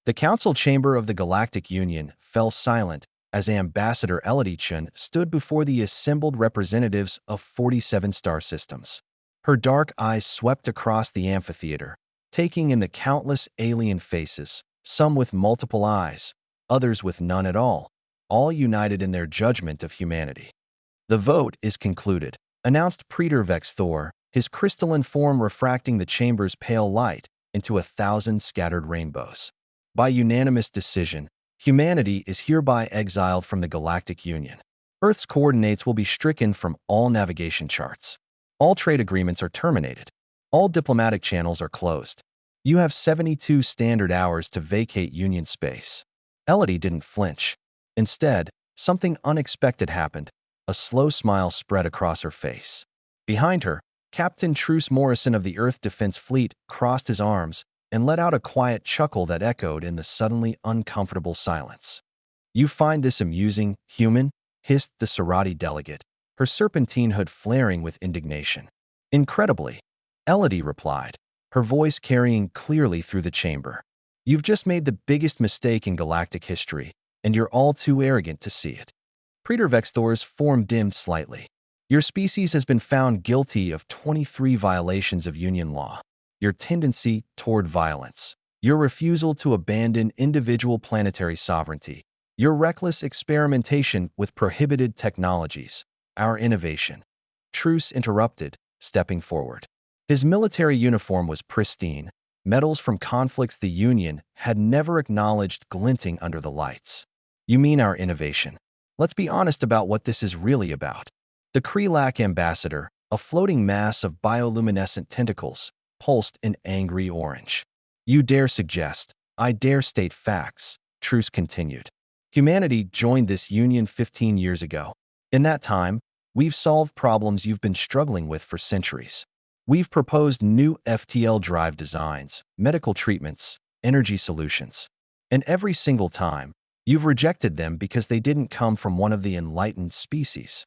The council chamber of the Galactic Union fell silent as Ambassador Elodie Chen stood before the assembled representatives of 47 star systems. Her dark eyes swept across the amphitheater, taking in the countless alien faces, some with multiple eyes, others with none at all united in their judgment of humanity. The vote is concluded, announced Praetor Vex Thor, his crystalline form refracting the chamber's pale light into 1,000 scattered rainbows. By unanimous decision, humanity is hereby exiled from the Galactic Union. Earth's coordinates will be stricken from all navigation charts. All trade agreements are terminated. All diplomatic channels are closed. You have 72 standard hours to vacate Union space. Elodie didn't flinch. Instead, something unexpected happened. A slow smile spread across her face. Behind her, Captain Truce Morrison of the Earth Defense Fleet crossed his arms and let out a quiet chuckle that echoed in the suddenly uncomfortable silence. "You find this amusing, human?" hissed the Serati delegate, her serpentine hood flaring with indignation. "Incredibly," Elodie replied, her voice carrying clearly through the chamber. "You've just made the biggest mistake in galactic history, and you're all too arrogant to see it." Praetor Vex Thor's form dimmed slightly. "Your species has been found guilty of 23 violations of Union law. Your tendency toward violence, your refusal to abandon individual planetary sovereignty, your reckless experimentation with prohibited technologies, our innovation." Truce interrupted, stepping forward. His military uniform was pristine, medals from conflicts the Union had never acknowledged glinting under the lights. "You mean our innovation? Let's be honest about what this is really about." The Krelak ambassador, a floating mass of bioluminescent tentacles, pulsed in angry orange. "You dare suggest, I dare state facts," Truce continued. "Humanity joined this union 15 years ago. In that time, we've solved problems you've been struggling with for centuries. We've proposed new FTL drive designs, medical treatments, energy solutions. And every single time, you've rejected them because they didn't come from one of the enlightened species."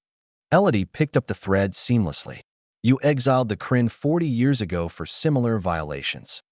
Elodie picked up the thread seamlessly. "You exiled the Kryn 40 years ago for similar violations.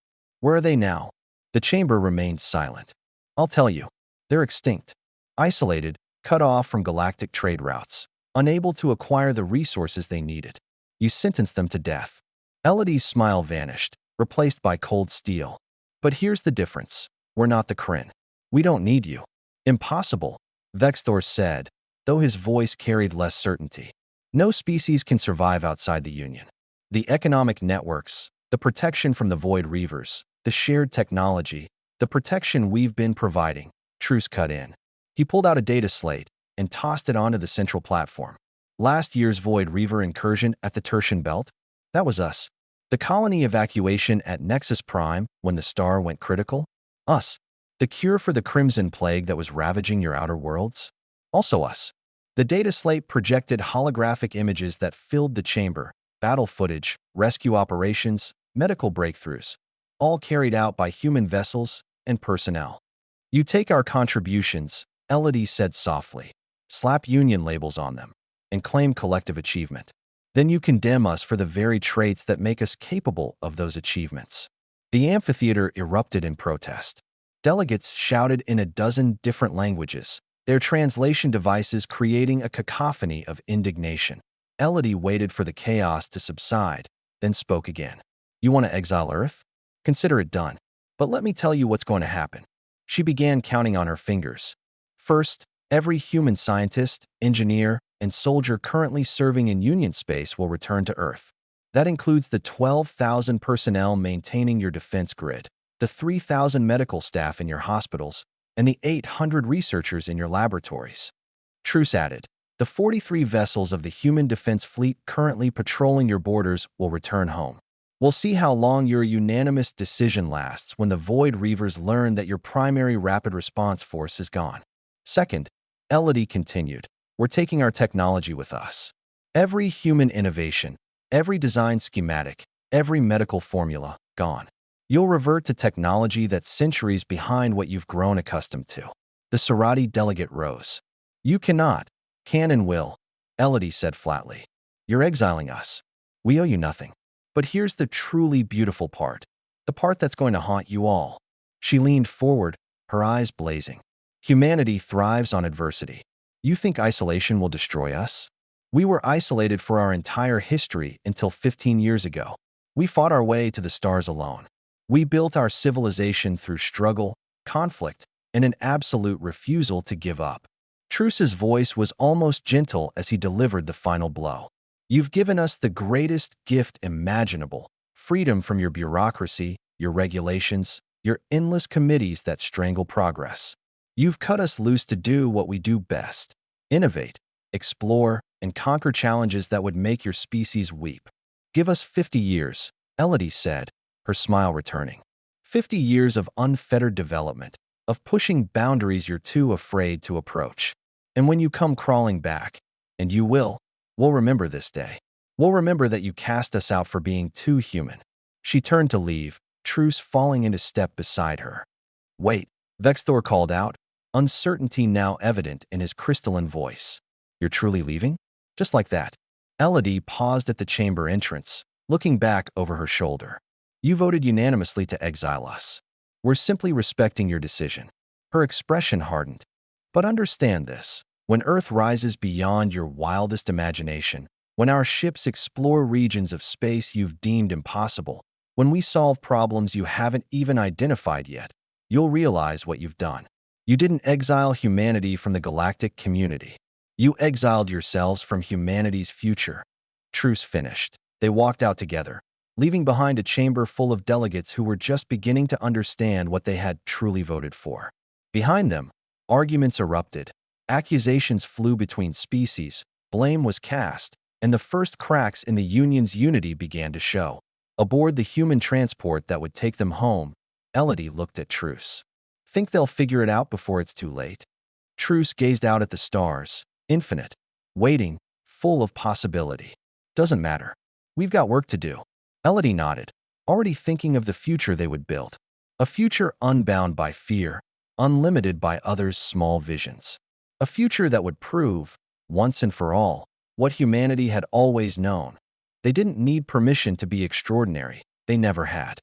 Where are they now?" The chamber remained silent. "I'll tell you. They're extinct. Isolated, cut off from galactic trade routes, unable to acquire the resources they needed. You sentenced them to death." Elodie's smile vanished, replaced by cold steel. "But here's the difference. We're not the Kryn. We don't need you." "Impossible," Vexthor said, though his voice carried less certainty. "No species can survive outside the Union. The economic networks, the protection from the Void Reavers, the shared technology, the protection we've been providing," Truce cut in. He pulled out a data slate and tossed it onto the central platform. "Last year's Void Reaver incursion at the Tertian Belt? That was us. The colony evacuation at Nexus Prime when the star went critical? Us. The cure for the Crimson Plague that was ravaging your outer worlds? Also us." The data slate projected holographic images that filled the chamber, battle footage, rescue operations, medical breakthroughs, all carried out by human vessels and personnel. "You take our contributions," Elodie said softly, "slap Union labels on them, and claim collective achievement. Then you condemn us for the very traits that make us capable of those achievements." The amphitheater erupted in protest. Delegates shouted in a dozen different languages, their translation devices creating a cacophony of indignation. Elodie waited for the chaos to subside, then spoke again. "You want to exile Earth? Consider it done. But let me tell you what's going to happen." She began counting on her fingers. "First, every human scientist, engineer, and soldier currently serving in Union space will return to Earth. That includes the 12,000 personnel maintaining your defense grid, the 3,000 medical staff in your hospitals, and the 800 researchers in your laboratories." Truce added, "The 43 vessels of the Human Defense Fleet currently patrolling your borders will return home. We'll see how long your unanimous decision lasts when the Void Reavers learn that your primary rapid response force is gone." Second, Elodie continued, "We're taking our technology with us. Every human innovation, every design schematic, every medical formula, gone. You'll revert to technology that's centuries behind what you've grown accustomed to." The Serati delegate rose. "You cannot, can and will," Elodie said flatly. "You're exiling us. We owe you nothing. But here's the truly beautiful part, the part that's going to haunt you all." She leaned forward, her eyes blazing. Humanity thrives on adversity. You think isolation will destroy us? We were isolated for our entire history until 15 years ago. We fought our way to the stars alone. We built our civilization through struggle, conflict, and an absolute refusal to give up. Truce's voice was almost gentle as he delivered the final blow. You've given us the greatest gift imaginable, freedom from your bureaucracy, your regulations, your endless committees that strangle progress. You've cut us loose to do what we do best: innovate, explore, and conquer challenges that would make your species weep. Give us 50 years, Elodie said, her smile returning. 50 years of unfettered development, of pushing boundaries you're too afraid to approach. And when you come crawling back, and you will, we'll remember this day. We'll remember that you cast us out for being too human. She turned to leave, Truce falling into step beside her. Wait, Vexthor called out, uncertainty now evident in his crystalline voice. You're truly leaving? Just like that. Elodie paused at the chamber entrance, looking back over her shoulder. You voted unanimously to exile us. We're simply respecting your decision. Her expression hardened. But understand this. When Earth rises beyond your wildest imagination, when our ships explore regions of space you've deemed impossible, when we solve problems you haven't even identified yet, you'll realize what you've done. You didn't exile humanity from the galactic community. You exiled yourselves from humanity's future. Truce finished. They walked out together, leaving behind a chamber full of delegates who were just beginning to understand what they had truly voted for. Behind them, arguments erupted. Accusations flew between species, blame was cast, and the first cracks in the Union's unity began to show. Aboard the human transport that would take them home, Elodie looked at Truce. Think they'll figure it out before it's too late? Truce gazed out at the stars, infinite, waiting, full of possibility. Doesn't matter. We've got work to do. Elodie nodded, already thinking of the future they would build. A future unbound by fear, unlimited by others' small visions. A future that would prove, once and for all, what humanity had always known. They didn't need permission to be extraordinary. They never had.